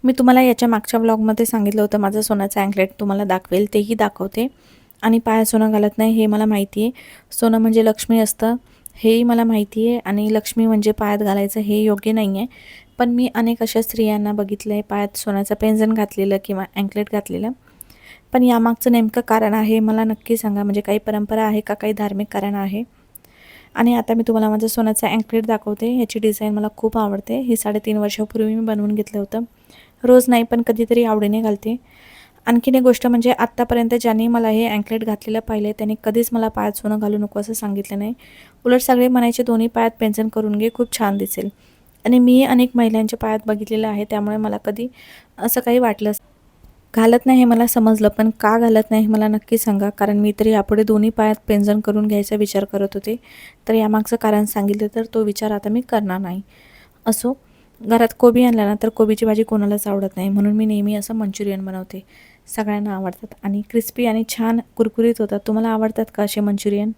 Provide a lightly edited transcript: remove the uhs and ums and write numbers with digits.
मी तुम्हाला याच्या मागच्या व्लॉगमध्ये सांगितलं होतं माझं सोन्याचं अँकलेट तुम्हाला दाखवेल, तेही दाखवते. आणि पायात सोनं घालत नाही हे मला माहिती आहे. सोनं म्हणजे लक्ष्मी असतं हेही मला माहिती आहे आणि लक्ष्मी म्हणजे पायात घालायचं हे योग्य नाही आहे. पण मी अनेक अशा स्त्रियांना बघितलं आहे पायात सोन्याचं पैंजण घातलेलं किंवा अँकलेट घातलेलं. पण यामागचं नेमकं कारण आहे मला नक्की सांगा, म्हणजे काही परंपरा आहे का, काही धार्मिक कारण आहे? आणि आता मी तुम्हाला माझं सोन्याचं अँकलेट दाखवते. ह्याची डिझाईन मला खूप आवडते. हे 3.5 वर्षापूर्वी मी बनवून घेतलं होतं. रोज नाही पण कधीतरी आवडीने घालते. आणखीन एक गोष्ट म्हणजे आत्तापर्यंत ज्यांनी मला हे अँकलेट घातलेलं पाहिलं त्यांनी कधीच मला पायात सोनं घालू नको असं सांगितलं नाही. उलट सगळे म्हणायचे दोन्ही पायात पैंजण करून घे, खूप छान दिसेल. आणि मी अनेक महिलांच्या पायात बघितलेलं आहे, त्यामुळे मला कधी असं काही वाटलंच घालत नाही हे मला समजलं. पण का घालत नाही हे मला नक्की सांगा, कारण मी तर यापुढे दोन्ही पायात पैंजण करून घ्यायचा विचार करत होते. तर यामागचं कारण सांगितलं तर तो विचार आता मी करणार नाही. असो, घरात कोबी आणला ना तर कोबीची भाजी कोणालाच आवडत नाही, म्हणून मी नेहमी असं मंचुरियन बनवते. सगळ्यांना आवडतात आणि क्रिस्पी आणि छान कुरकुरीत होतात. तुम्हाला आवडतात का असे मंचुरियन?